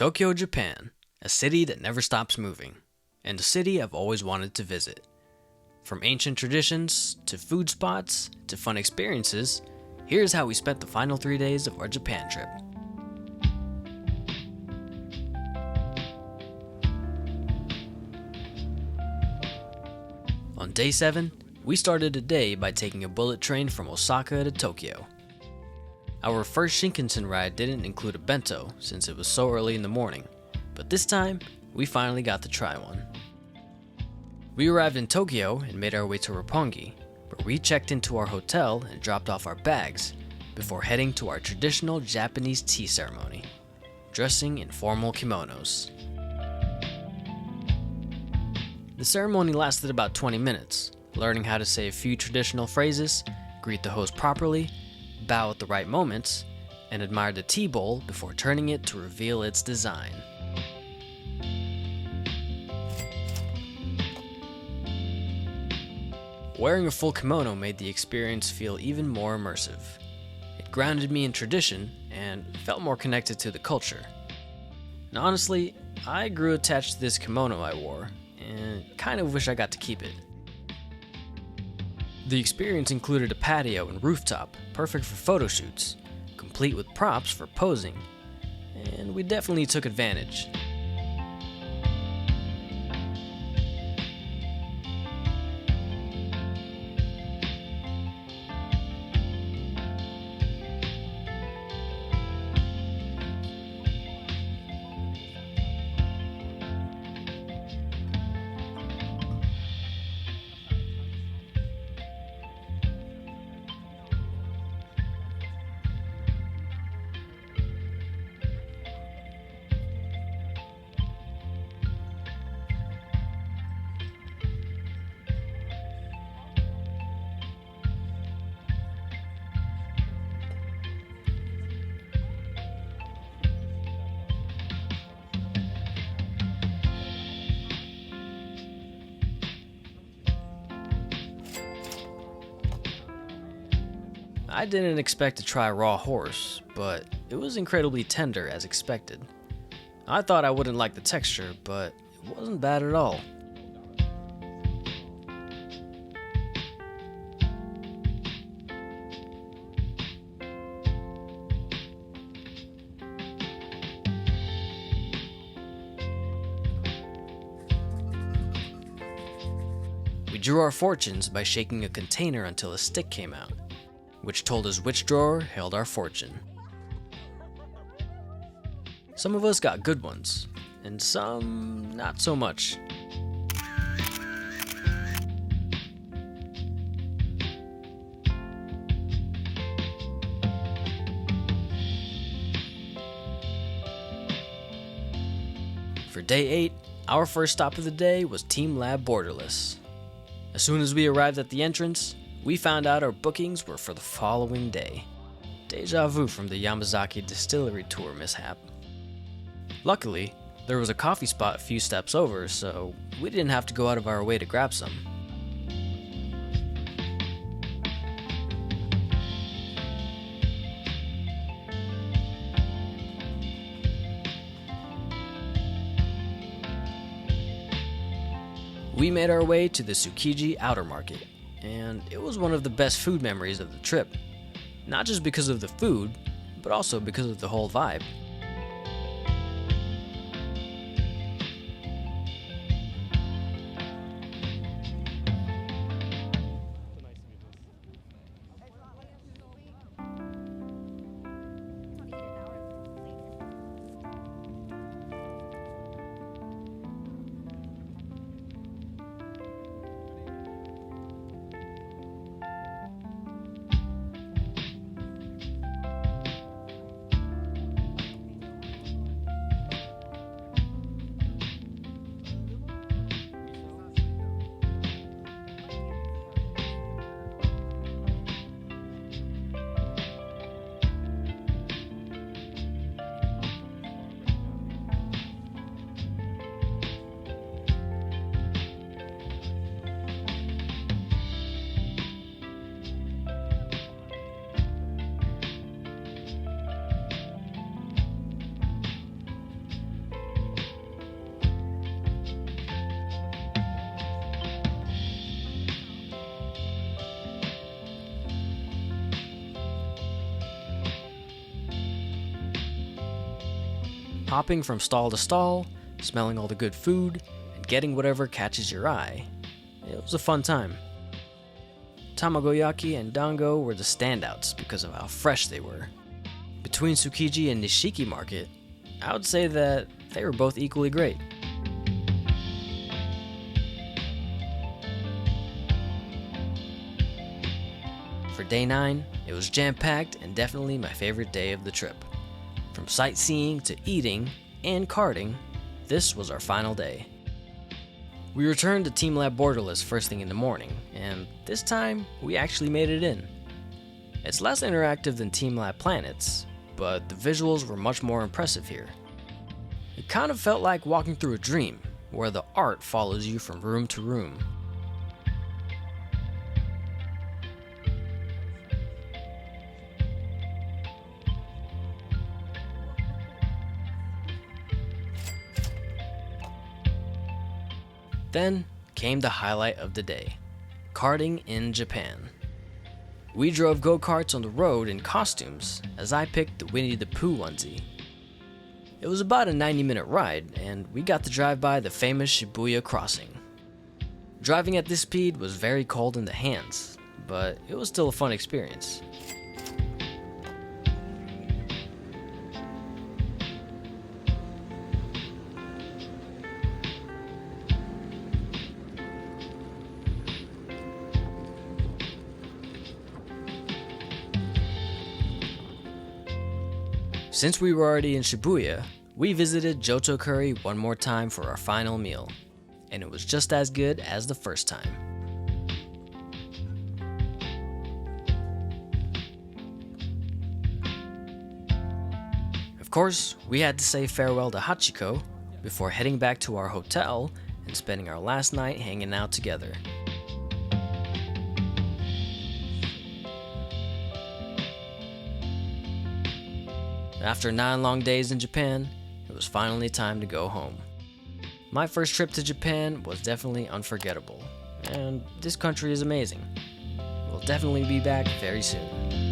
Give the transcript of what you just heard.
Tokyo, Japan, a city that never stops moving, and a city I've always wanted to visit. From ancient traditions, to food spots, to fun experiences, here's how we spent the final 3 days of our Japan trip. On day 7, we started the day by taking a bullet train from Osaka to Tokyo. Our first Shinkansen ride didn't include a bento since it was so early in the morning, but this time, we finally got to try one. We arrived in Tokyo and made our way to Roppongi, where we checked into our hotel and dropped off our bags before heading to our traditional Japanese tea ceremony, dressing in formal kimonos. The ceremony lasted about 20 minutes, learning how to say a few traditional phrases, greet the host properly, bow at the right moments, and admire the tea bowl before turning it to reveal its design. Wearing a full kimono made the experience feel even more immersive. It grounded me in tradition and felt more connected to the culture. And honestly, I grew attached to this kimono I wore, and kind of wish I got to keep it. The experience included a patio and rooftop, perfect for photo shoots, complete with props for posing, and we definitely took advantage. I didn't expect to try raw horse, but it was incredibly tender as expected. I thought I wouldn't like the texture, but it wasn't bad at all. We drew our fortunes by shaking a container until a stick came out, which told us which drawer held our fortune. Some of us got good ones, and some not so much. For day 8, our first stop of the day was teamLab Borderless. As soon as we arrived at the entrance, we found out our bookings were for the following day. Deja vu from the Yamazaki distillery tour mishap. Luckily, there was a coffee spot a few steps over, so we didn't have to go out of our way to grab some. We made our way to the Tsukiji Outer Market, and it was one of the best food memories of the trip. Not just because of the food, but also because of the whole vibe. hopping from stall to stall, smelling all the good food, and getting whatever catches your eye. It was a fun time. Tamagoyaki and dango were the standouts because of how fresh they were. Between Tsukiji and Nishiki Market, I would say that they were both equally great. For day 9, it was jam-packed and definitely my favorite day of the trip. From sightseeing to eating and karting, this was our final day. We returned to teamLab Borderless first thing in the morning, and this time we actually made it in. It's less interactive than teamLab Planets, but the visuals were much more impressive here. It kind of felt like walking through a dream, where the art follows you from room to room. Then came the highlight of the day, karting in Japan. We drove go-karts on the road in costumes as I picked the Winnie the Pooh onesie. It was about a 90-minute ride and we got to drive by the famous Shibuya crossing. Driving at this speed was very cold in the hands, but it was still a fun experience. Since we were already in Shibuya, we visited Joto Curry one more time for our final meal, and it was just as good as the first time. Of course, we had to say farewell to Hachiko before heading back to our hotel and spending our last night hanging out together. After 9 long days in Japan, it was finally time to go home. My first trip to Japan was definitely unforgettable, and this country is amazing. We'll definitely be back very soon.